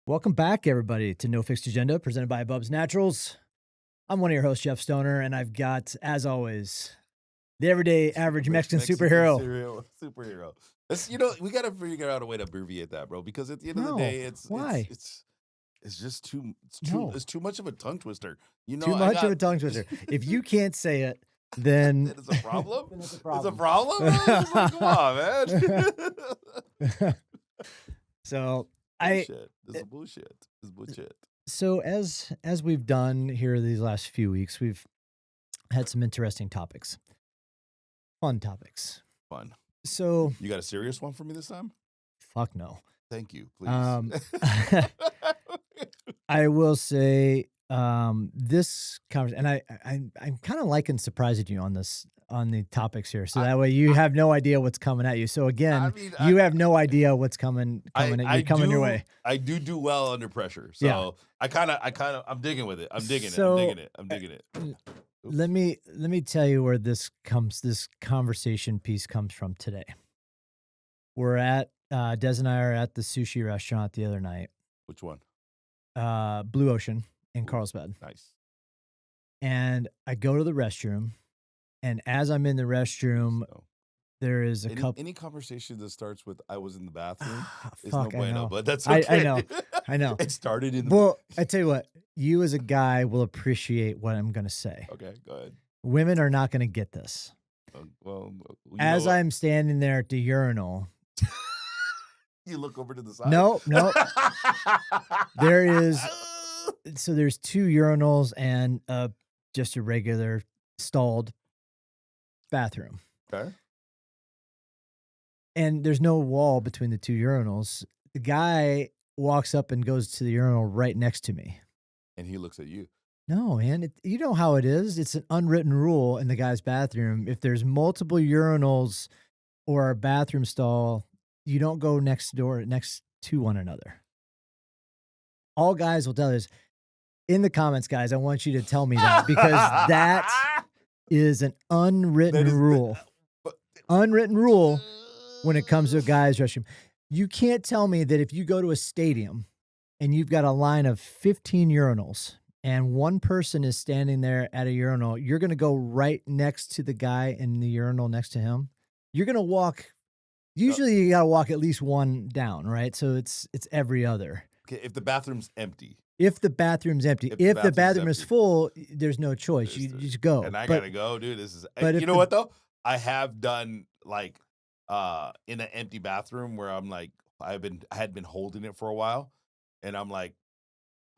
Welcome back, everybody, to No Fixed Agenda, presented by Bub's Naturals. I'm one of your hosts, Jeff Stoner, and I've got, as always, the everyday average Mexican Mexican superhero. superhero. We gotta figure out a way to abbreviate that, bro. Because at the end of the No, day, why? it's just too No, it's too much of a tongue twister. too I much of a got tongue twister. If you can't say it, then, then it's a problem. then it's a It's a problem. problem, bro. It's like, come on, man. So I, Bullshit. This is bullshit. This is bullshit. so as we've done here these last few weeks, we've had some interesting topics, fun topics. Fun. So You got a serious one for me this time? fuck no. Thank you, please. I will say this conversation, and I'm kind of liking surprising you on the topics here, so that way you have no idea what's coming at you. So again, you have no idea what's coming your way. I do well under pressure, Yeah. so I'm digging with it. I'm digging So, it. I'm digging it. Let me tell you where this conversation piece comes from today. We're at Des and I are at the sushi restaurant the other night, Which one? Blue Ocean in Ooh. Carlsbad. Nice. And I go to the restroom, and as I'm in the restroom, So, there is a couple. any conversation that starts with "I was in the bathroom" is Fuck, no I bueno, know. but that's I okay. know. I know. It started in the. Well, I tell you what, you as a guy will appreciate what I'm going to say. Okay, go ahead. Women are not going to get this. Well, you As know what? I'm standing there at the urinal, You look over to the side. no, there is. So there's two urinals and just a regular stalled bathroom. Okay. And there's no wall between the two urinals. The guy walks up and goes to the urinal right next to me. And he looks at you. No, man. You know how it is. It's an unwritten rule in the guy's bathroom. If there's multiple urinals or a bathroom stall, you don't go next to one another. All guys will tell us in the comments, guys. I want you to tell me that because that is an unwritten rule. Unwritten rule when it comes to a guy's restroom. You can't tell me that if you go to a stadium and you've got a line of 15 urinals and one person is standing there at a urinal, you're going to go right next to the guy in the urinal next to him. You're going to walk. Usually you got to walk at least one down, right? So it's every other. Okay, if the bathroom's empty. If the bathroom's empty. If the bathroom is full, there's no choice. You just go. And I gotta go, dude. This is. But You know what though? I have done like in an empty bathroom where I'm like I had been holding it for a while, and I'm like,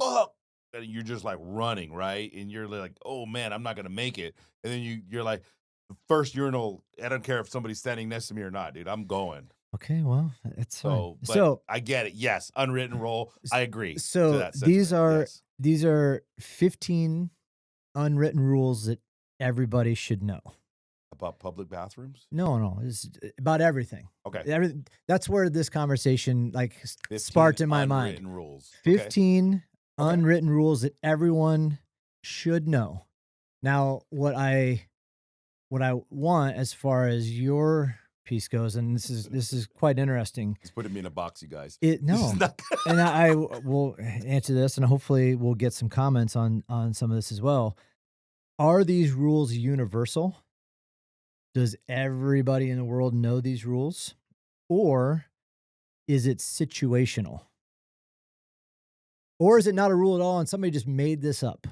fuck. And you're just like running, right? And you're like, oh man, I'm not gonna make it. And then you're like, the first urinal. I don't care if somebody's standing next to me or not, dude. I'm going. Okay, well, it's fine. So I get it. Yes, unwritten rule. I agree. So to that these sentiment. these are 15 unwritten rules that everybody should know. About public bathrooms. No, it's about everything. Okay, that's where this conversation sparked in my mind. Unwritten rules. 15 unwritten rules that everyone should know. Now, what I want as far as your piece goes, and this is quite interesting. He's putting me in a box, you guys. No, and I will answer this, and hopefully we'll get some comments on some of this as well. Are these rules universal? Does everybody in the world know these rules, or is it situational, or is it not a rule at all, and somebody just made this up,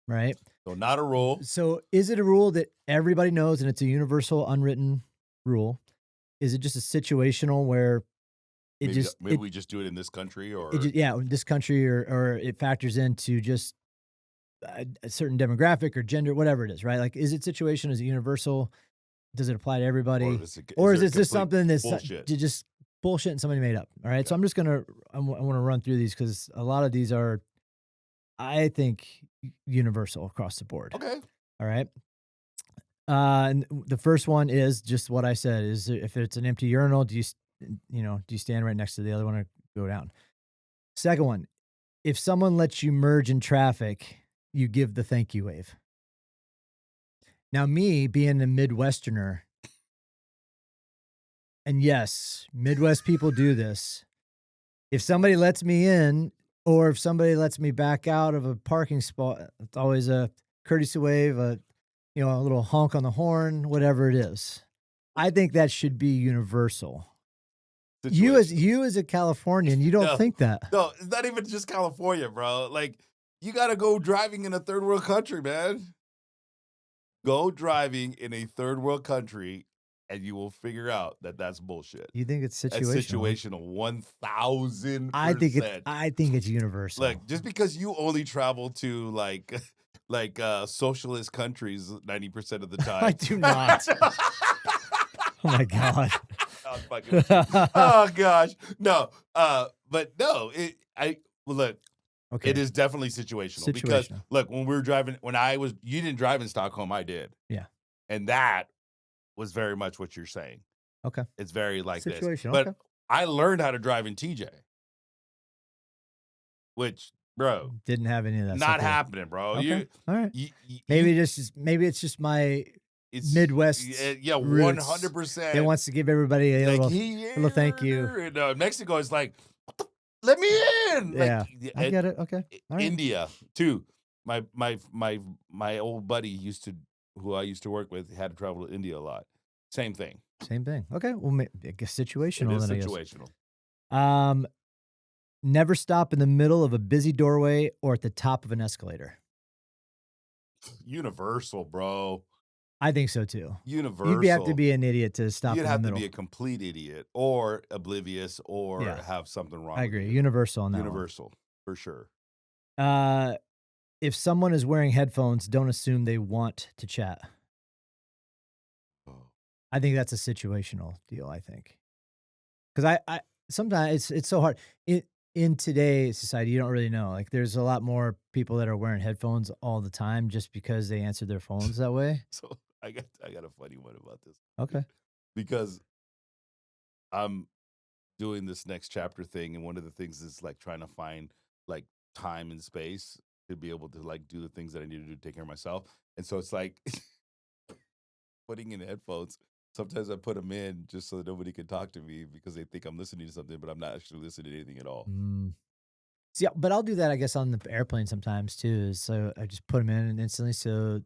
right? So not a rule. So is it a rule that everybody knows, and it's a universal unwritten rule? Is it just a situational where Maybe we just do it in this country, or this country, or it factors into just a certain demographic or gender, whatever it is, right? Like, is it situation? Is it universal? Does it apply to everybody? Or is it just something that's just bullshit and somebody made up? All right. Yeah. So I want to run through these because a lot of these are, I think, universal across the board. Okay. All right. And the first one is just what I said: is if it's an empty urinal, do you stand right next to the other one or go down? Second one, if someone lets you merge in traffic, you give the thank you wave. Now, me being a Midwesterner, and yes, Midwest people do this. If somebody lets me in Or if somebody lets me back out of a parking spot, it's always a courtesy wave, a little honk on the horn, whatever it is. I think that should be universal. Situational. You as a Californian, you don't No, think that. no, it's not even just California, bro. Like, you gotta go driving in a third world country, man. Go driving in a third world country, and you will figure out that that's bullshit. You think it's That's situational. situational 1000%. I think it's universal. Look, just because you only travel to socialist countries 90% of the I time. do not. Oh my god. I'm fucking with you. Oh gosh. No. But no, look, it Okay, is definitely situational because situational. look, when we were driving, you didn't drive in Stockholm, I did. Yeah. And that was very much what you're saying. Okay. It's very like this. Situational. But Okay. I learned how to drive in TJ, which, bro, Didn't have any of that stuff not here. happening, bro. Okay. All right. You Maybe it's just my it's Midwest yeah, roots that 100%. wants to give everybody a Like, little thank you. here, and Mexico is like, "What the let me in!" Like, Yeah. I get it. Okay. All right. India too. My old buddy who I used to work with had to travel to India a lot. Same thing. Same thing. Okay. Well, I guess It situational is then, I guess. situational. Um, Never stop in the middle of a busy doorway or at the top of an escalator. Universal, bro. I think so too. Have to Universal. be an idiot to stop You'd in the have to be middle. a complete idiot or oblivious or Yeah, have something wrong I with agree. you. Universal on that one. Universal, for sure. Uh, if someone is wearing headphones, don't assume they want to chat. Oh. I think that's a situational deal. I think because I sometimes it's so hard in today's society. You don't really know. Like, there's a lot more people that are wearing headphones all the time just because they answer their phones that way. So I got a funny one about this Okay. because I'm doing this next chapter thing, and one of the things is like trying to find like time and space to be able to like do the things that I need to do to take care of myself. And so it's like putting in headphones. Sometimes I put them in just so that nobody can talk to me because they think I'm listening to something, but I'm not actually listening to anything at all. Mm. See, but I'll do that, I guess, on the airplane sometimes too. So I just put them in and instantly, so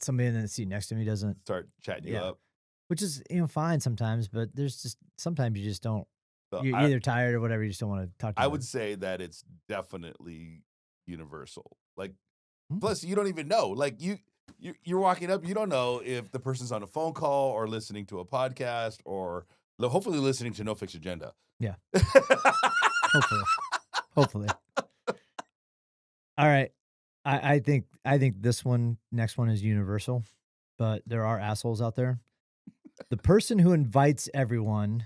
somebody in the seat next to me doesn't. Start chatting you Yeah, up. which is fine sometimes, but there's just sometimes you just don't. So You're either tired or whatever. You just don't want to talk to I them. would say that it's definitely universal. Like, Mm. plus you don't even know. Like you're walking up, you don't know if the person's on a phone call or listening to a podcast or hopefully listening to No Fix Agenda. Yeah, hopefully, hopefully. All right, I think this next one is universal, but there are assholes out there. The person who invites everyone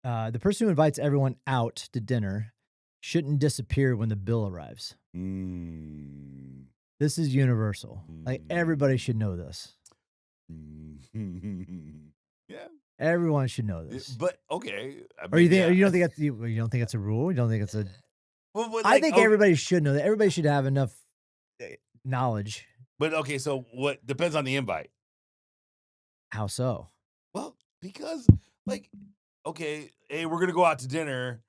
the person who invites everyone out to dinner shouldn't disappear when the bill arrives. Mm. This is universal. Like, everybody Mm. should know this. Mm. Yeah. Everyone should know this. But okay, Or you maybe think or I you don't think that's you don't think it's a rule? You don't think it's a but I like think everybody should know that. Everybody should have enough knowledge. okay, so what depends on the invite. How so? Well, because like okay, hey, we're gonna go out to dinner.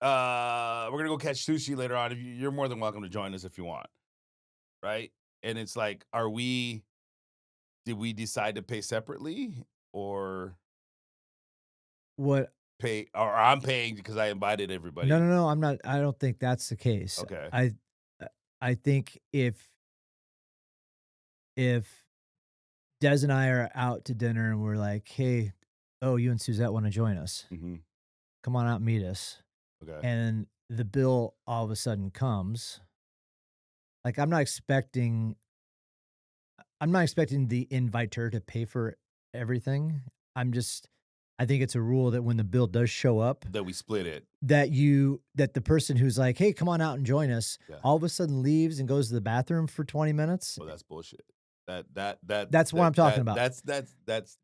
We're gonna go catch sushi later on. If you're more than welcome to join us if you want, right? And it's like, did we decide to pay separately or What pay or I'm paying because I invited No, no, everybody? no, I'm not I don't think that's the case. Okay. Uh, I think if Des and I are out to dinner and we're like, "Hey, oh, you and Suzette wanna join us. Hmm. Come on out and meet us." Okay. And the bill all of a sudden comes, like, I'm not expecting the inviter to pay for everything. I think it's a rule that when the bill does show up, That we split it. that the person who's like, "Hey, come on out and join us," Yeah. all of a sudden leaves and goes to the bathroom for 20 minutes. Well, that's bullshit. That That's what I'm talking about. that's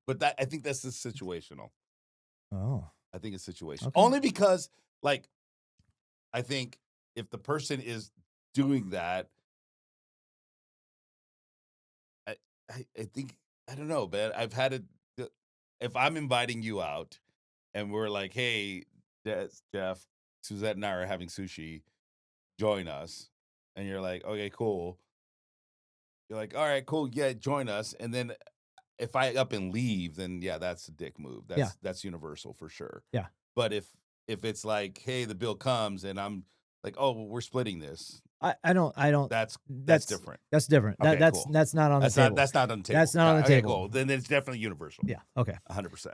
but that I think that's the situational. Oh, I think it's situational. okay. Only because like I think if the person is doing that, I I think I don't know, man. I've had it. If I'm inviting you out and we're like, "Hey, Jeff, Suzette and I are having sushi, join us. And you're like, okay, cool. You're like, all right, cool, yeah, join us. And then if I up and leave, then yeah, that's a dick move. Yeah, That's universal for sure. yeah. But if it's like, hey, the bill comes and I'm like, oh, well, we're splitting this, I don't that's different. that's different. Okay, That's cool. that's not on the table. That's not on the That's table. not on the Okay, table. cool. Then it's definitely universal. Yeah, okay. 100%.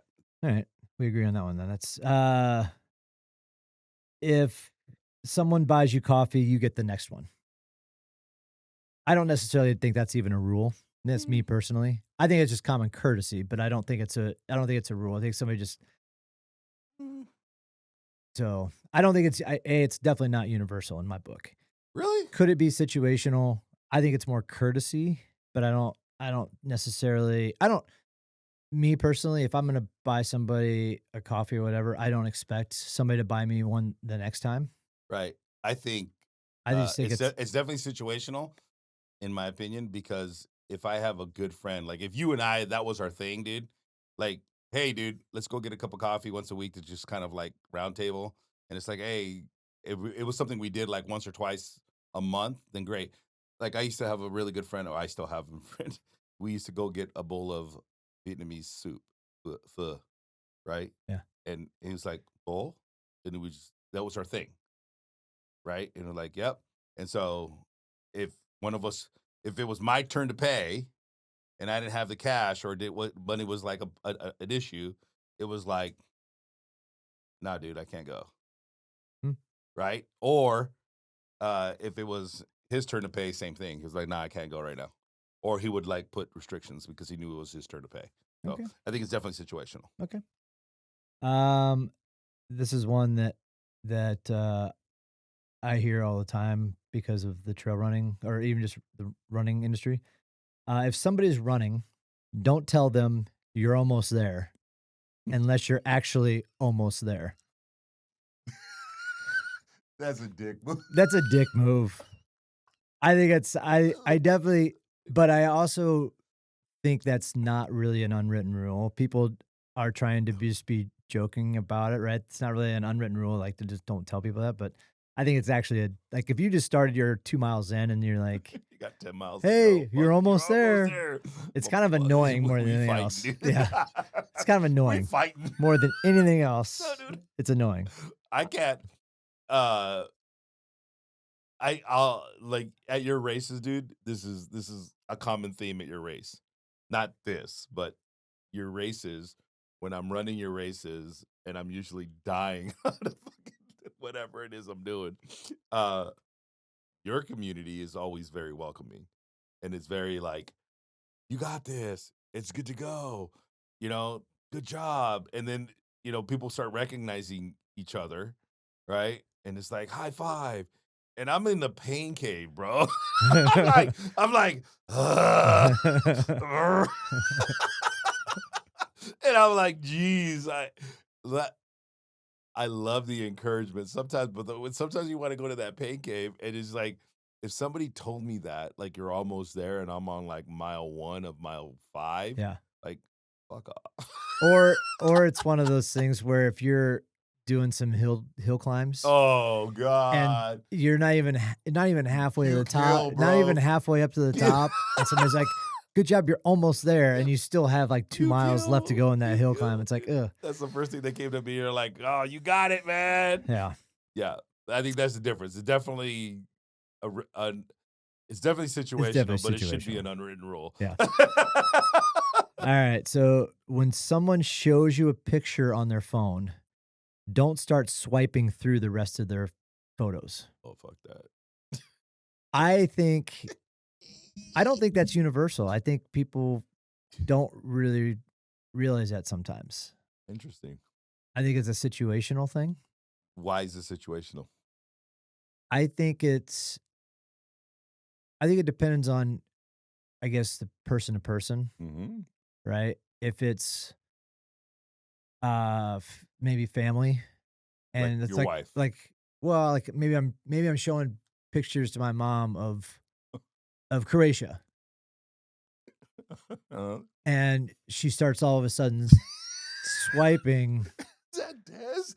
Alright. We agree on that one then. That's, if someone buys you coffee, you get the next one. I don't necessarily think that's even a rule. That's me Mm, personally. I think it's just common courtesy, but I don't think it's a rule. I think somebody just mm. so I don't think it's definitely not universal in my book. Really? Could it be situational? I think it's more courtesy, but I don't necessarily I don't me personally, if I'm gonna buy somebody a coffee or whatever, I don't expect somebody to buy me one the next time. Right. I think I just think it's it's definitely situational, in my opinion, because if I have a good friend, like if you and I, that was our thing, dude. Like, hey, dude, let's go get a cup of coffee once a week to just kind of like round table. And it's like, hey, it was something we did like once or twice a month, then great. Like I used to have a really good friend, or I still have a friend. We used to go get a bowl of Vietnamese soup, pho, right? yeah. And he was like, bowl? And it was that was our thing, right? And we're like, yep. And so if one of us, if it was my turn to pay and I didn't have the cash or did what money was like an issue, it was like, nah, dude, I can't go. Hmm, Right. Or if it was his turn to pay, same thing. He was like, nah, I can't go right now. Or he would like put restrictions because he knew it was his turn to pay. So okay, I think it's definitely situational. okay. Um, this is one that I hear all the time because of the trail running or even just the running industry. If somebody's running, don't tell them you're almost there unless you're actually almost there. That's a dick move. That's a dick move. I think it's I definitely but I also think that's not really an unwritten rule. People are trying to just be joking about it, right? It's not really an unwritten rule, like to just don't tell people that. But I think it's actually a like if you just started your 2 miles in and you're like, You got 10 miles to go. "Hey, Fuck, you're you're almost almost there," there. it's kind of annoying more than We anything fighting, else. dude. Yeah, it's kind of We annoying fighting. more than anything No, else. dude. It's annoying. I can't. Uh, I'll like at your races, dude. This is a common theme at your race. Not this, but your races. When I'm running your races, and I'm usually dying out of fucking whatever it is I'm doing. Uh, your community is always very welcoming, and it's very like, you got this. It's good to go. You know, good job. And then, people start recognizing each other, right? And it's like high five. And I'm in the pain cave, bro. I'm like, "Ugh, ugh." And I'm like, geez, le- I love the encouragement sometimes, but sometimes you want to go to that pain cave, and it's like, if somebody told me that, like you're almost there, and I'm on like mile 1 of mile 5, Yeah. like, fuck off. Or it's one of those things where if you're doing some hill climbs Oh and god. you're not even halfway to the Pew top, pew, not even bro. halfway up to the Pew top, and somebody's like, "Good job, you're almost there," and you still have, like, 2 pew miles left to pew. go in that Pew hill climb. pew. It's like, "Ugh." That's the first thing that came to me. You're like, oh, you got it, man. Yeah. Yeah. I think that's the difference. It's definitely a, r- an it's definitely It's situational, definitely but it should be situational. an unwritten rule. Yeah. Alright, so when someone shows you a picture on their phone, don't start swiping through the rest of their photos. Oh, fuck that. I think I don't think that's universal. I think people don't really realize that sometimes. Interesting. I think it's a situational thing. Why is it situational? I think it's I think it depends on, I guess, the person to person, Mhm. right? If it's maybe family Like and it's your wife. like well, like maybe I'm showing pictures to my mom of Croatia Uh, and she starts all of a sudden swiping is that Des?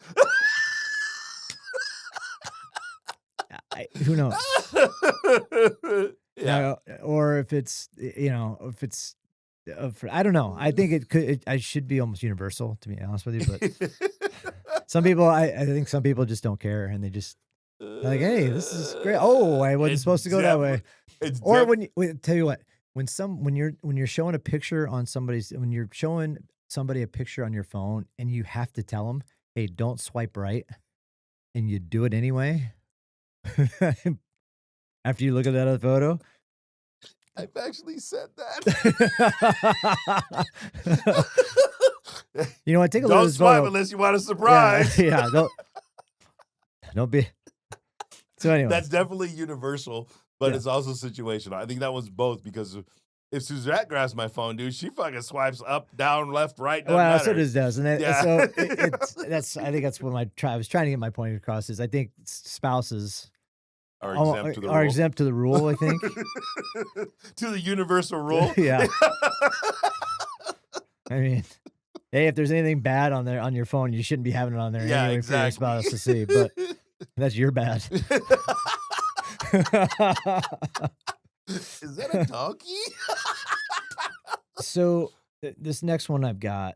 Who knows? Yeah. Now, or if it's, if it's, I don't know. I think I should be almost universal, to be honest with you. But some people, I think some people just don't care, and they just like, hey, this is great. Oh, I wasn't It's supposed to go that definitely way. it's Or def tell you what, when you're showing a picture on when you're showing somebody a picture on your phone, and you have to tell them, hey, don't swipe right, and you do it anyway. After you look at that other photo. I've actually said that. You know what? Take a look at Don't this swipe photo. unless you want a Yeah, surprise. yeah. Don't be. So anyway, That's definitely universal, but yeah. it's also situational. I think that was both because if Suzette grabs my phone, dude, she fucking swipes up, down, left, right, doesn't Well, so matter. does, and Yeah. so that's. I think that's what I was trying to get my point across is I think spouses Are exempt to the are rule. exempt to the rule. I think. To the universal rule. Yeah. I mean, hey, if there's anything bad on there on your phone, you shouldn't be having it on there Yeah, anyway for your exactly. spouse to see. But that's your bad. Is that a donkey? So this next one I've got,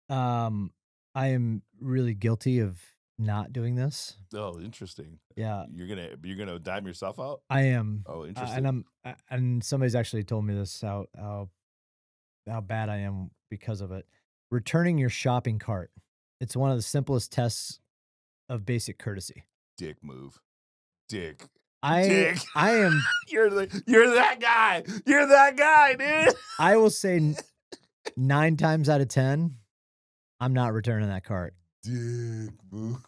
um, I am really guilty of not doing this. Oh, interesting. Yeah, You're gonna dime yourself out? I am, Oh, and interesting. and somebody's actually told me this how bad I am because of it. Returning your shopping cart. It's one of the simplest tests of basic courtesy. Dick move. Dick. I Dick. I am You're that guy. You're that guy, dude. I will say 9 times out of 10, I'm not returning that cart. Dick move.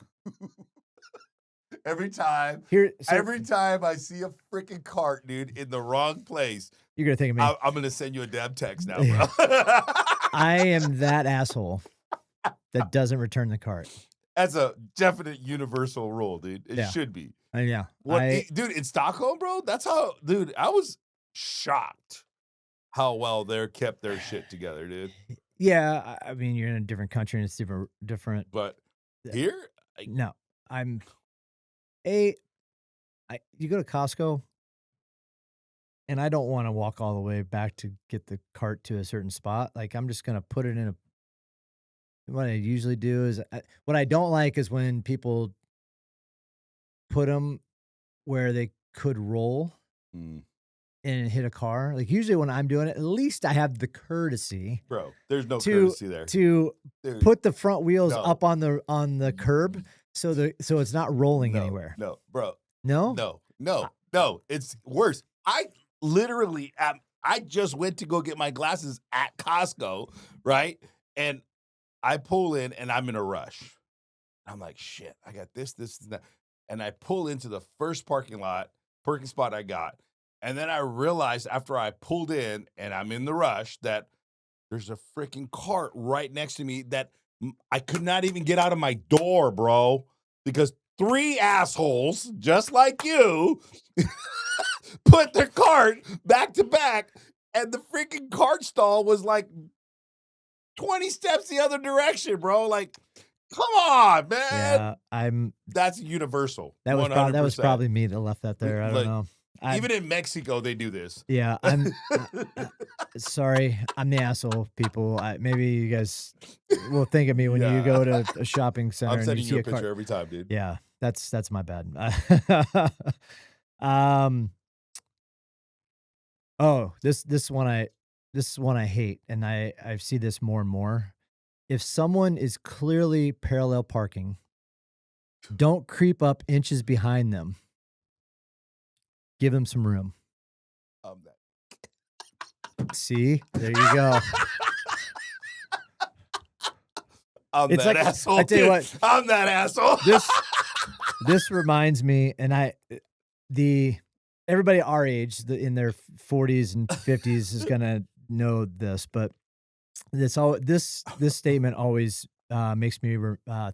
Every time, Here, so every time I see a freaking cart, dude, in the wrong place, you're gonna think of me. I'm gonna send you a damn text now, bro. Yeah. I am that asshole that doesn't return the cart. That's a definite universal rule, dude. It Yeah. should be. Yeah. Dude, in Stockholm, bro, that's how, dude, I was shocked how well they're kept their shit together, dude. Yeah, I mean, you're in a different country and it's different. But Yeah. here, No, a you go to Costco, and I don't wanna walk all the way back to get the cart to a certain spot. Like, I'm just gonna put it in a what I usually do is what I don't like is when people put them where they could roll mm, and hit a car. Like, usually when I'm doing it, at least I have the courtesy bro, there's no to courtesy there. to Dude, put the front wheels no. up on the curb so it's not rolling anywhere. No, bro. No? No. It's worse. I literally I just went to go get my glasses at Costco, right? And I pull in and I'm in a rush. I'm like, shit, I got this, and that. And I pull into the first parking spot I got. And then I realized after I pulled in and I'm in the rush that there's a freaking cart right next to me that I could not even get out of my door, bro, because 3 assholes just like you put their cart back to back, and the freaking cart stall was like 20 steps the other direction, bro. Like, come on, man. Yeah, That's universal. that was 100%. probably me that left that there. I don't Like, know. even in Mexico, they do this. Yeah, sorry, I'm the asshole, people. Maybe you guys will think of me when you go to a shopping center I'm and you sending see you a a cart. picture every time, dude. Yeah, that's my bad. Um, oh, this one I hate, and I see this more and more. If someone is clearly parallel parking, don't creep up inches behind them. Give them some room. See? There you go. I'm It's that like asshole. I tell you dude. what, I'm that asshole. this reminds me, and the everybody our age, in their 40s and 50s is gonna know this, but this statement always makes me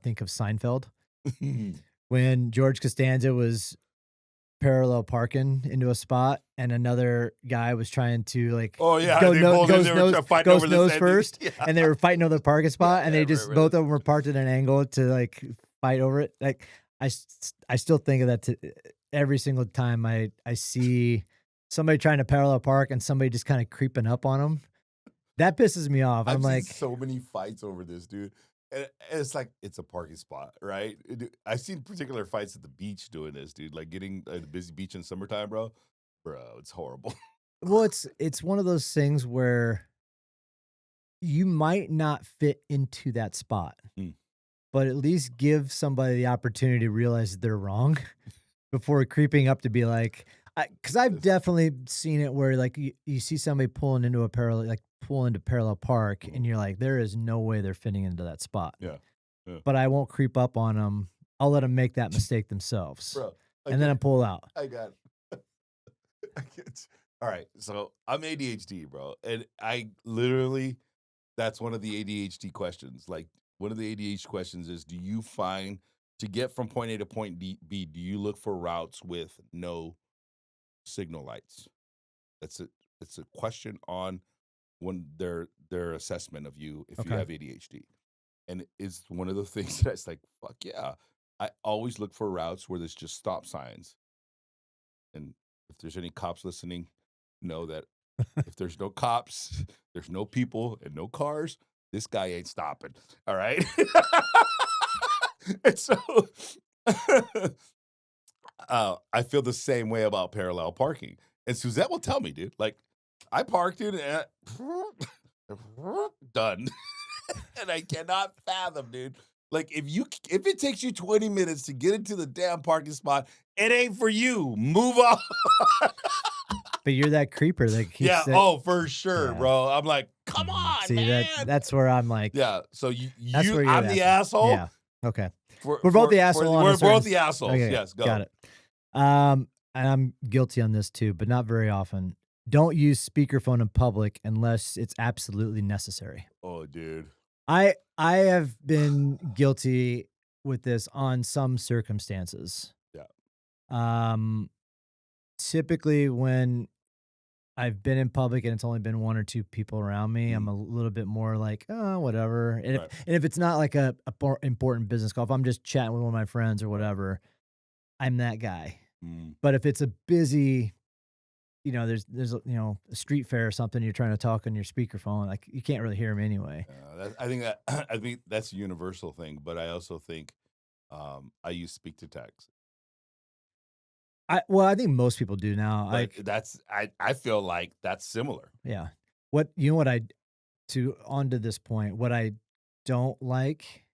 think of Seinfeld when George Costanza was parallel parking into a spot and another guy was trying to like Oh yeah, go they no, both goes they were nose fighting over the nose same first thing. Yeah. and they were fighting over the parking spot and Yeah, they I just remember both this. of them were parked at an angle to like fight over it. Like I still think of that every single time I see somebody trying to parallel park and somebody just kinda creeping up on them. That pisses me off. I'm I've seen like, so many fights over this, dude. And it's like it's a parking spot, right? I've seen particular fights at the beach doing this, dude. Like getting a busy beach in summertime, bro. Bro, it's horrible. well, it's one of those things where you might not fit into that spot, Mm. but at least give somebody the opportunity to realize that they're wrong before creeping up to be like, because I've It's definitely seen it where like you see somebody pulling into a parallel, like pull into parallel park, mhm. and you're like, there is no way they're fitting into that spot. Yeah. Yeah. But I won't creep up on them. I'll let them make that mistake themselves, Bro, I and then get I it. pull out. I got it. I get All right. So I'm ADHD, bro. And I literally that's one of the ADHD questions. Like one of the ADHD questions is do you find to get from point A to point B, do you look for routes with no signal lights? That's a it's a question on when their assessment of you if you Okay. have ADHD. And it's one of the things that's like, fuck yeah. I always look for routes where there's just stop signs. And if there's any cops listening, know that if there's no cops, there's no people and no cars, this guy ain't stopping. All right. And so I feel the same way about parallel parking. And Suzette will tell me, dude, like I parked in at done. And I cannot fathom, dude. Like if it takes you 20 minutes to get into the damn parking spot, it ain't for you. Move on. But you're that creeper that keeps Yeah, that. oh, for sure, Yeah. bro. I'm like, "Come Mhm. on, See man." that's where I'm like, Yeah, so that's you where you're I'm the the asshole. asshole Yeah. Okay. for We're both for the for asshole the on a we're certain both the assholes. okay, Yes, got go. it. And I'm guilty on this too, but not very often. Don't use speakerphone in public unless it's absolutely necessary. Oh, dude. I have been guilty with this on some circumstances. Yeah. Um, Typically when I've been in public and it's only been 1 or 2 people around me, I'm Mhm. a little bit more like, "Oh, whatever." Right, And if it's not like a important business call, if I'm just chatting with one of my friends or right. whatever, I'm that guy. Mm. But if it's a busy, there's a street fair or something, you're trying to talk on your speakerphone, like, you can't really hear 'em anyway. I think that I think that's a universal thing, but I also think, I use speak to text. I think most people do now, But like, I feel like that's similar. yeah. What I to onto this point, what I don't like,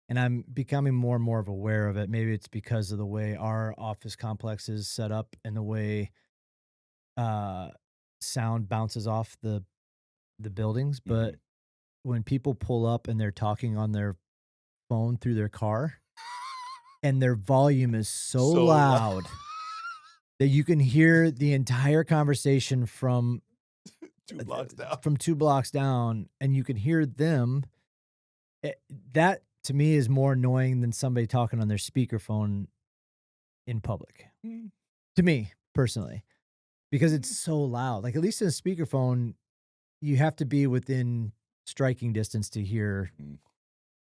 and I'm becoming more and more of aware of it, maybe it's because of the way our office complex is set up and the way, uh, sound bounces off the buildings, but Mhm. when people pull up and they're talking on their phone through their car and their volume is so So loud. loud that you can hear the entire conversation 2 uh, th blocks down. from 2 blocks down, and you can hear them. That to me is more annoying than somebody talking on their speakerphone in public. Mm, To me, personally, because it's mm, so loud. Like, at least in a speakerphone, you have to be within striking distance to mm.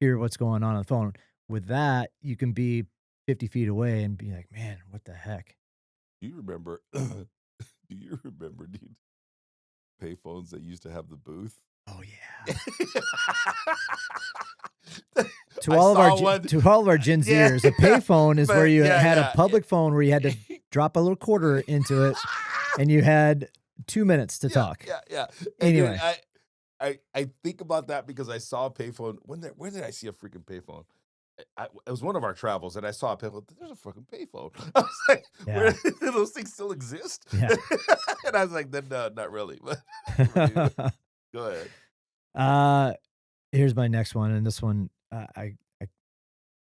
hear what's going on the phone. With that, you can be 50 feet away and be like, "Man, what the heck?" Do you remember do you remember, dude, payphones that used to have the booth? Oh, yeah. I saw one To all of our Gen yeah, Zers, a payphone is where but you yeah, had a yeah, public phone where you had to yeah. drop a little quarter into it, and you had 2 minutes to Yeah, talk. yeah, yeah, and then Anyway, I think about that because I saw a payphone where did I see a freaking payphone? It was one of our travels, and I saw a payphone. There's a fucking payphone. I was like, "Where yeah, do those things still exist?" yeah. And I was like, "Then no, not really." But anyway, go ahead. Uh, Here's my next one, and this one, I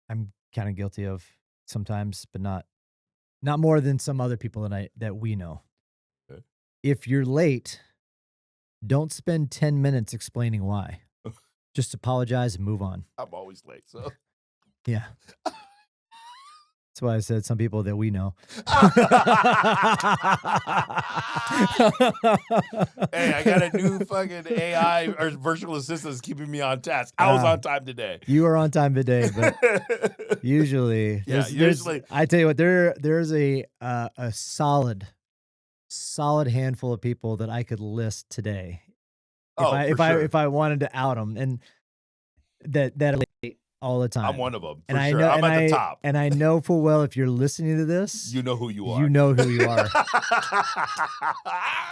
I'm kinda guilty of sometimes, but not more than some other people that we know. Okay. If you're late, don't spend 10 minutes explaining why. Just apologize and move on. I'm always late, so Yeah. That's why I said some people that we know. Hey, I got a new fucking AI or virtual assistant that's keeping me on task. I was Uh, on time today. you are on time today, but usually Yeah, there's usually. I tell you what, there's a solid handful of people that I could list today if Oh, I for if I sure. if I wanted to out them, and that are late all the I'm time. one of them, And for I sure. know I'm and at the I top. and I know full well if you're listening to this, You know who you you are. know who you are.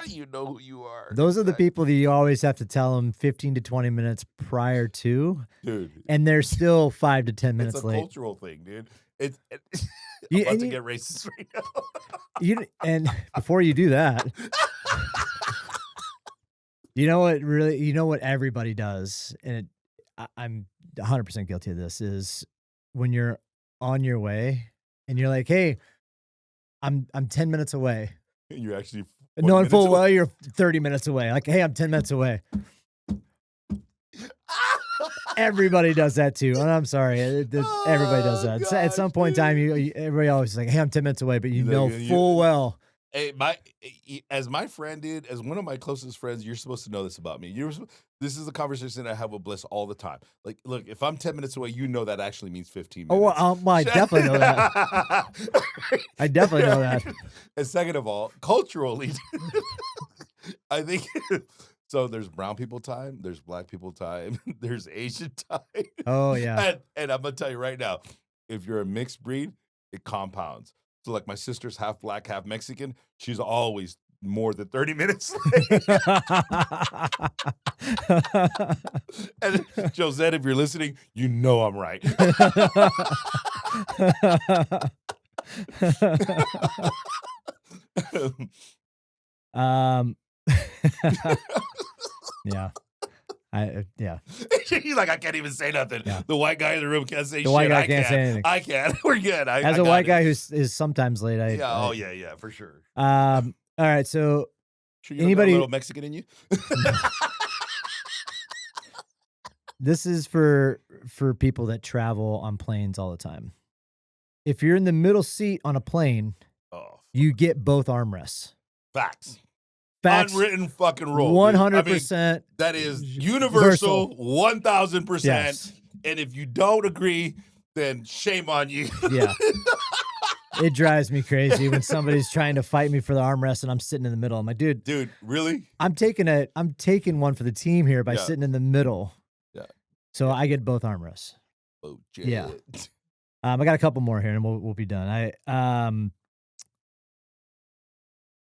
You know who you are. Those are the Exactly. people that you always have to tell them 15 to 20 minutes prior to, Dude, and they're still 5 to 10 it's a minutes late. cultural thing, dude. I'm You about and to you get racist right now. and before you do that, you know what everybody does, and I'm 100% guilty of this, is when you're on your way and you're like, "Hey, I'm 10 minutes away." You're actually No, 20 in minutes full away. well, you're 30 minutes away. Like, "Hey, I'm 10 minutes away." Everybody does that too, and I'm sorry, everybody does Oh that. At gosh, some point in time, dude. everybody always is like, "Hey, I'm 10 minutes away," but you You know like full you well. Hey, as my friend, dude, as one of my closest friends, you're supposed to know this about me. This is a conversation I have with Bliss all the time. Like, look, if I'm 10 minutes away, you know that actually means 15 Oh, well, minutes. I definitely know that. I definitely know that. And second of all, culturally, I think so. There's brown people time, there's black people time, there's Asian time. Oh, yeah. And I'm gonna tell you right now, if you're a mixed breed, it compounds. So like my sister's half black, half Mexican, she's always more than 30 minutes late. And Josette, if you're listening, you know I'm right. Um, yeah. Yeah, He's like, I can't even say nothing. yeah. The white guy in the room can't say The white shit. guy I can't can. say anything. I can. We're good. As I a got white it. guy is sometimes late, Yeah. Oh yeah. Yeah. For sure. all right, so Sure, you don't got a anybody little Mexican in you? no, this is for people that travel on planes all the time. If you're in the middle seat on a plane, Oh, you get both armrests. facts. Facts, Unwritten fucking rule, dude. I mean, 100% that is universal. universal, 1000%. Yes. And if you don't agree, then shame on you. Yeah. It drives me crazy when somebody's trying to fight me for the armrest and I'm sitting in the middle. I'm like, "Dude, Dude, really? I'm taking one for the team here by Yeah. sitting in the middle." Yeah. So Yeah. I get both armrests. Oh, Yeah. shit. I got a couple more here and we'll be done.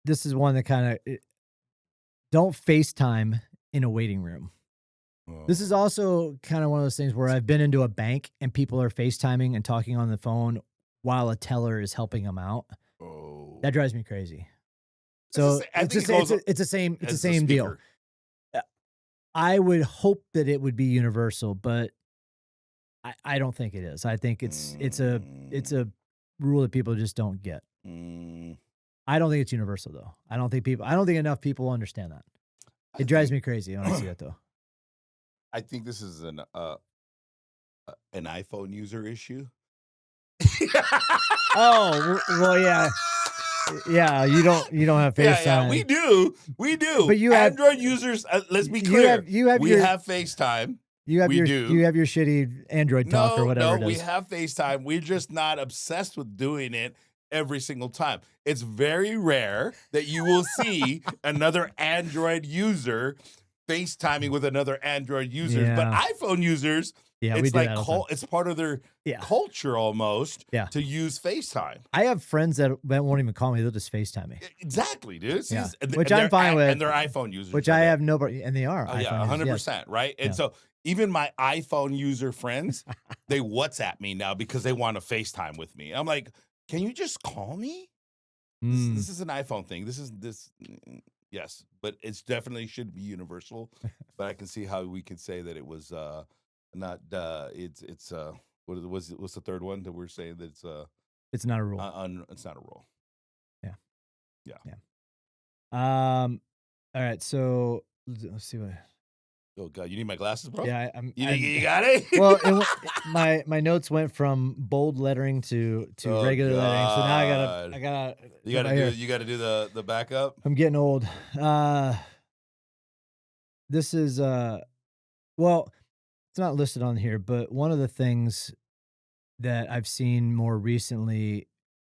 This is one that kinda don't FaceTime in a waiting room. This is Oh, also kinda one of those things where I've been into a bank and people are FaceTiming and talking on the phone while a teller is helping them out. That oh. drives me crazy. It's the So, same. I think it goes it's the as the same deal. speaker. Uh, I would hope that it would be universal, but I don't think it is. I think it's Mm, a rule that people just don't get. mm. I don't think it's universal though. I don't think enough people understand that. I It drives think me crazy when I see that though. I think this is an iPhone user issue. Oh, well, yeah. Yeah, you don't have Yeah, yeah, we FaceTime, do. We do. but Android users, let's be clear. you have We your have FaceTime. We you do. have your shitty Android talk or No, whatever no, it we is. have FaceTime. We're just not obsessed with doing it every single time. It's very rare that you will see another Android user FaceTiming with another Android users, but Yeah. iPhone users, Yeah, we it's do like that all the time. it's part of their Yeah. culture almost Yeah. to use FaceTime. I have friends that won't even call me, they'll just FaceTime me. Exactly, dude. See, Yeah, and which I'm they're fine with, and they're iPhone users which by I the have nobody, and they are Oh yeah, iPhone users, yes. 100%, right? And Yeah. so even my iPhone user friends, they WhatsApp me now because they want to FaceTime with me. I'm like, can you just call me? Mm. This is an iPhone thing. Yes, but it's definitely should be universal. But I can see how we could say that it was not it's what's the third one that we're saying that it's It's not a rule. it's not a rule. Yeah, Yeah. yeah. Alright, so let's see what Oh god, you need my glasses, bro? Yeah, I'm You got it? well, my notes went from bold lettering to Oh regular lettering, so now god. I gotta You get gotta right here. do the backup? I'm getting old. Uh, this is, well, it's not listed on here, but one of the things that I've seen more recently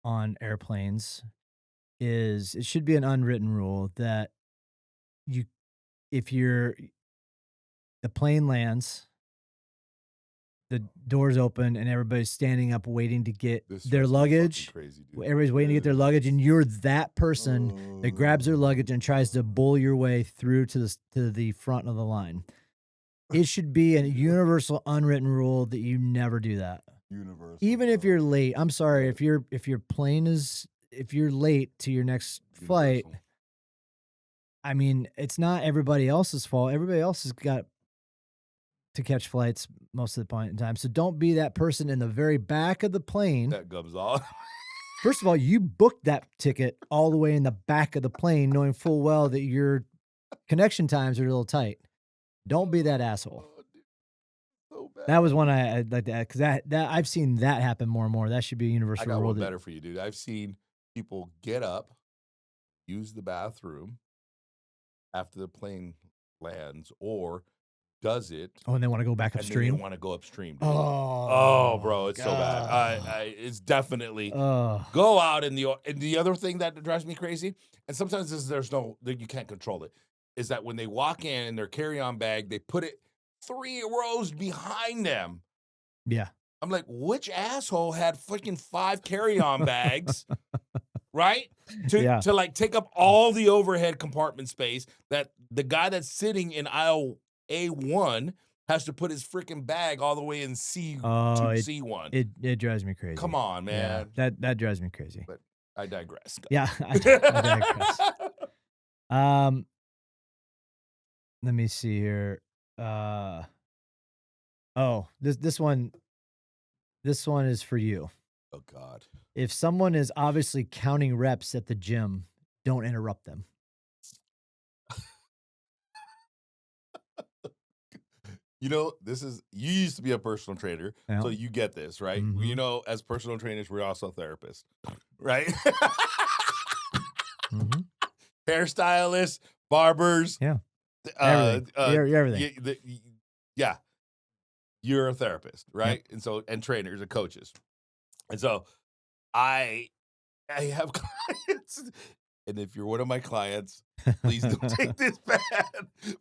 on airplanes is it should be an unwritten rule that you if the plane lands, the doors open, and everybody's standing up waiting to get This their drives me fucking luggage. crazy, dude. Everybody's waiting to get their luggage, and you're that person that grabs their luggage and tries to Oh. bull your way through to the front of the line. It should be a universal unwritten rule that you never do that. Universal, Even if you're bro. late. I'm sorry, Right. if you're late to your next flight, Universal. I mean, it's not everybody else's fault. Everybody else has got to catch flights most of the point in time. So don't be that person in the very back of the plane. That comes off. First of all, you booked that ticket all the way in the back of the plane, knowing full well that your connection times are a little tight. Don't be that asshole. Oh, dude, so That was bad. one I'd like to add because that I've seen that happen more and more. That should be a I universal got rule one that better for you, dude. I've seen people get up, use the bathroom after the plane lands, or does it, oh, and they want to go back and then they upstream. want to go upstream, dude. Oh, bro, Oh it's so bad. god. It's definitely Oh go out in the other thing that drives me crazy, and sometimes there's no that you can't control it, is that when they walk in their carry-on bag, they put it 3 rows behind them. yeah. I'm like, which asshole had freaking 5 carry-on bags, right? Yeah. To like take up all the overhead compartment space that the guy that's sitting in aisle A1 has to put his freaking bag all the way in Oh, C2, C1. it drives me Come crazy. on, Yeah, man. that drives me crazy. But I digress. Yeah, I digress. Um, let me see here. Uh, oh, this one is for you. Oh God. If someone is obviously counting reps at the gym, don't interrupt them. You know, you used to be a personal trainer, Yeah. so you get this, right? You Mhm. know, as personal trainers, we're also therapists, right? Mhm. Hairstylists, barbers, Yeah. Everything. You're everything. yeah, you're a therapist, Yep. right? And trainers and coaches. And so I I have clients, and if you're one of my clients, please don't take this bad,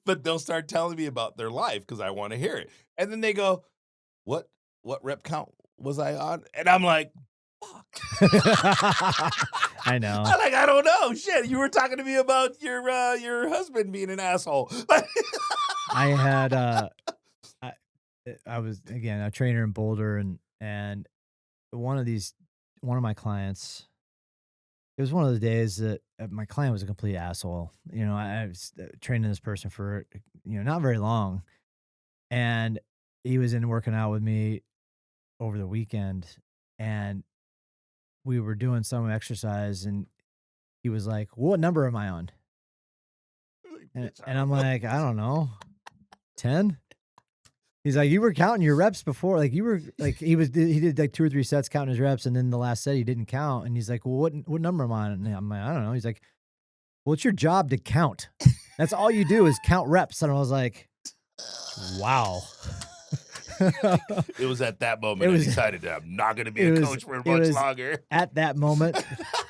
but they'll start telling me about their life because I want to hear it. And then they go, "What what rep count was I on?" And I'm like, "Fuck." I know. I don't know. Shit, you were talking to me about your husband being an asshole. I had I I was again a trainer in Boulder and one of these one of my clients it was one of the days that my client was a complete asshole. You know, I was training this person for not very long, and he was in working out with me over the weekend, and we were doing some exercise, and he was like, "What number am I on?" Like, And bitch, I and don't I'm know. like, "I don't know, 10." He's like, "You were counting your reps before, like you were like he did like 2 or 3 sets counting his reps, and then the last set he didn't count." And he's like, "Well, what number am I on?" And I'm like, "I don't know." He's like, "Well, it's your job to count. That's all you do is count reps." And I was like, "Wow." It was at that It moment I was decided that I'm not gonna be it a was coach for it much was longer. at that moment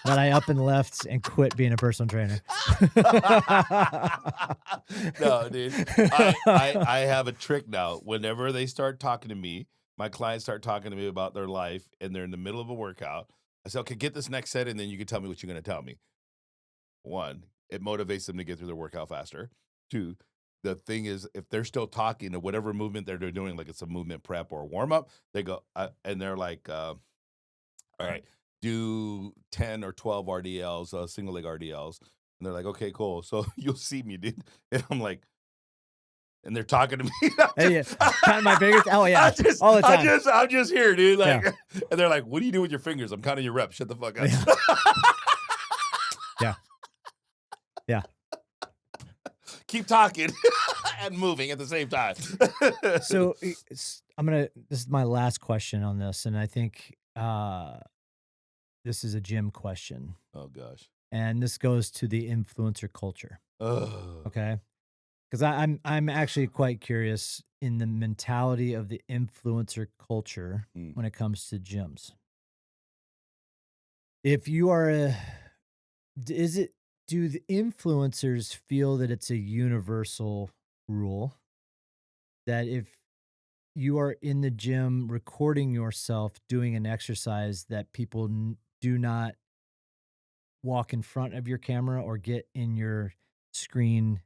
that I up and left and quit being a personal trainer. No, dude. I have a trick now. Whenever they start talking to me, my clients start talking to me about their life and they're in the middle of a workout. I say, okay, get this next set, and then you can tell me what you're gonna tell me. One, it motivates them to get through their workout faster. Two, the thing is, if they're still talking to whatever movement they're doing, like it's a movement prep or a warm up, they go and they're like, all right, do 10 or 12 RDLs, single leg RDLs. And they're like, okay, cool. So you'll see me, dude. And I'm like, and they're talking to me. Hey, yeah, counting my fingers. Oh yeah, all the time. I'm just here, dude. Yeah, Like, and they're like, what do you do with your fingers? I'm counting your reps. Shut the fuck up. yeah, yeah, yeah. Keep talking. and moving at the same time. So this is my last question on this, and I think this is a gym question, Oh gosh. and this goes to the influencer culture. Ugh. Okay, because I'm actually quite curious in the mentality of the influencer culture Mm. when it comes to gyms. If you are a, is it do the influencers feel that it's a universal rule that if you are in the gym recording yourself doing an exercise that people do not walk in front of your camera or get in your screen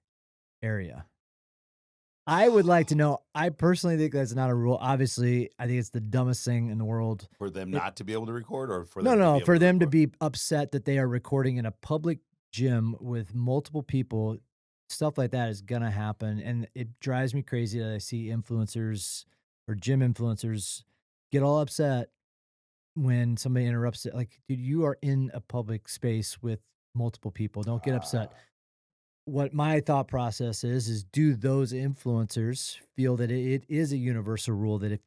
area. I would like to know. I personally think that's not a rule. Obviously, I think it's the dumbest thing in the world. For them It, not to be able to record or for no, them to no, be able for to them to record? be upset that they are recording in a public gym with multiple people, stuff like that is gonna happen, and it drives me crazy that I see influencers or gym influencers get all upset when somebody interrupts it. Like, dude, you are in a public space with multiple people. Don't get upset. Ah, What my thought process is do those influencers feel that it is a universal rule that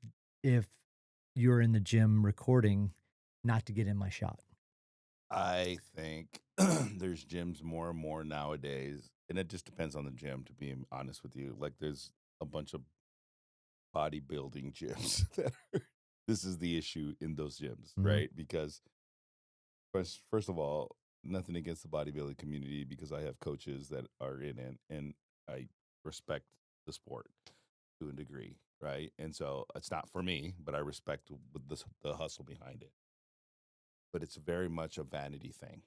if you're in the gym recording, not to get in my shot? I think there's gyms more and more nowadays, and it just depends on the gym, to be honest with you. Like, there's a bunch of bodybuilding gyms that are this is the issue in those gyms, Mhm, right? Because first of all, nothing against the bodybuilding community because I have coaches that are in it and I respect the sport to a degree, right? And so it's not for me, but I respect the hustle behind it. But it's very much a vanity thing.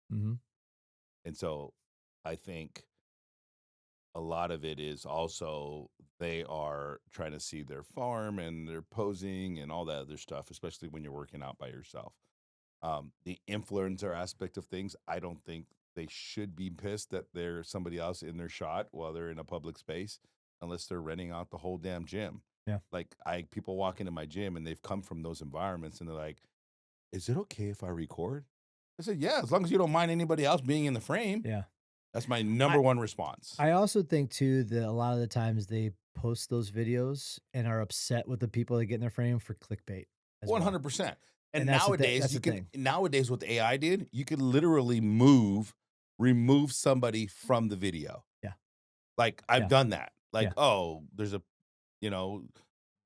mhm, And so I think a lot of it is also they are trying to see their farm and they're posing and all that other stuff, especially when you're working out by yourself. The influencer aspect of things, I don't think they should be pissed that there's somebody else in their shot while they're in a public space, unless they're renting out the whole damn gym. yeah, Like I people walk into my gym and they've come from those environments and they're like, "Is it okay if I record?" I said, "Yeah, as long as you don't mind anybody else being in the frame." yeah. That's my I number one response. I also think too that a lot of the times they post those videos and are upset with the people that get in their frame for clickbait as well, 100%. and And nowadays, that's you the can thing. nowadays what the AI did, you could literally remove somebody from the video. Yeah, Like, I've yeah, done that. yeah, Like, oh, there's a you know,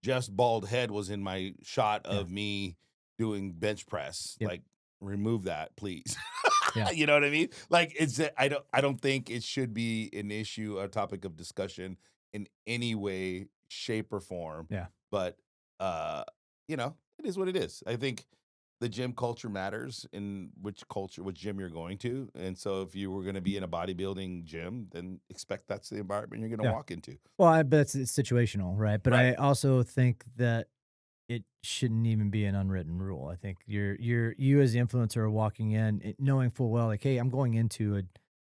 just bald head was in my shot yeah, of me doing bench press. yep, Like, remove that, please. yeah, You know what I mean? Like, I don't think it should be an issue, a topic of discussion in any way, shape, or form. yeah. But it is what it is. I think the gym culture matters in which gym you're going to. And so if you were gonna be in a bodybuilding gym, then expect that's the environment you're gonna Yeah. walk into. Well, I bet it's situational, right? But Right. I also think that it shouldn't even be an unwritten rule. I think you as the influencer are walking in knowing full well, like, hey, I'm going into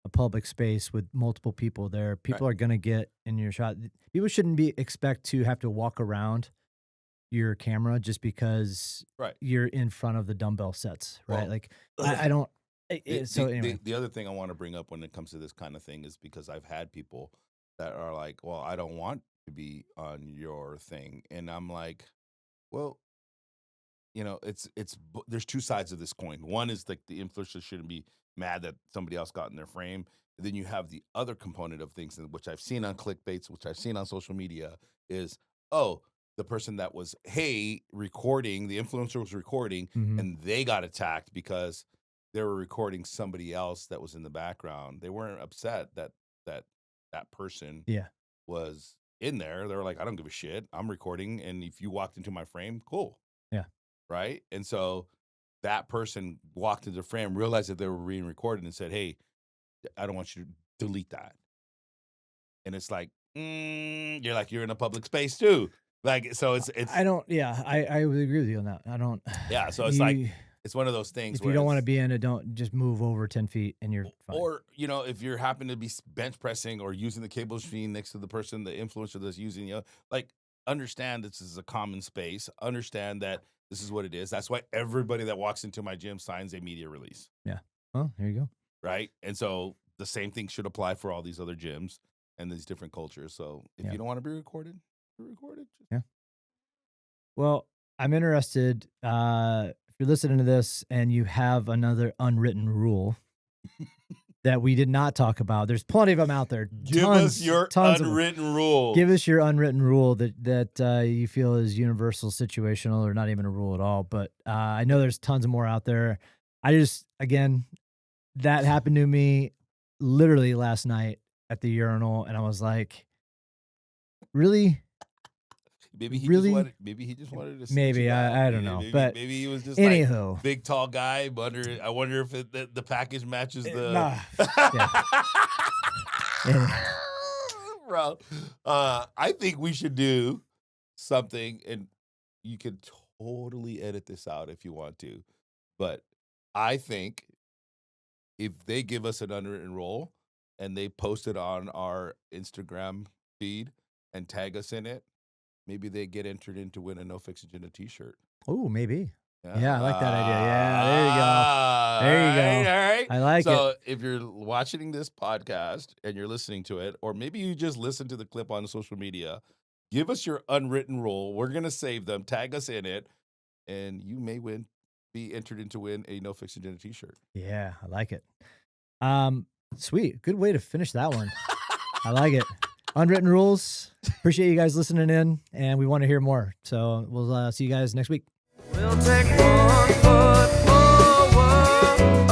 a public space with multiple people there. Right. People are gonna get in your shot. People shouldn't be expect to have to walk around your camera just because Right. you're in front of the dumbbell sets, right? Well, Like I don't. the So the anyway, the the other thing I wanna bring up when it comes to this kinda thing is because I've had people that are like, "Well, I don't want to be on your thing," and I'm like, "Well, there's 2 sides of this coin. One is, like, the influencer shouldn't be mad that somebody else got in their frame, and then you have the other component of things, and which I've seen on clickbaits, which I've seen on social media, is, oh, the person that was, hey, recording the influencer was recording, mhm, and they got attacked because they were recording somebody else that was in the background. They weren't upset that that person yeah, was in there. They were like, "I don't give a shit. I'm recording, and if you walked into my frame, cool." yeah. Right? And so that person walked into the frame, realized that they were being recorded, and said, "Hey, I don't want you to delete that." And it's like, you're in a public space too. Like, so I don't. Yeah, I would agree with you on that. I don't. yeah, so it's like You it's one of those things if you where don't want to it's be in it, don't just move over 10 feet and you're fine. or if you're happen to be bench pressing or using the cable machine next to the person, the influencer that's using like understand this is a common space. Understand that this is what it is. That's why everybody that walks into my gym signs a media release. Yeah. Well, there you go. Right? And so the same thing should apply for all these other gyms. and these different cultures. So if Yeah. you don't want to be recorded, be recorded. Yeah. Well, I'm interested, if you're listening to this and you have another unwritten rule that we did not talk about, there's plenty of them out there. Give us your Tons of them. unwritten rules. Give us your unwritten rule that you feel is universal, situational, or not even a rule at all. But I know there's tons of more out there. Again, that happened to me literally last night at the urinal, and I was like, really? Maybe he Really? just wanted to. Maybe, I don't know, but maybe he was just anywho. like big tall guy. I wonder if the package matches the. Nah. Yeah. Bro, I think we should do something, and you can totally edit this out if you want to, but I think if they give us an unwritten rule and they post it on our Instagram feed and tag us in it, maybe they get entered in to win a No Fix Agenda t-shirt. Oh, maybe. Yeah, I like that idea. Yeah, there you go. There you go. All right. I like it. So if you're watching this podcast and you're listening to it, or maybe you just listen to the clip on social media, give us your unwritten rule. We're going to save them, tag us in it, and you may be entered in to win a No Fix Agenda t-shirt. Yeah, I like it. Sweet. Good way to finish that one. I like it. Unwritten rules. Appreciate you guys listening in, and we want to hear more. So we'll see you guys next week. We'll take one foot forward.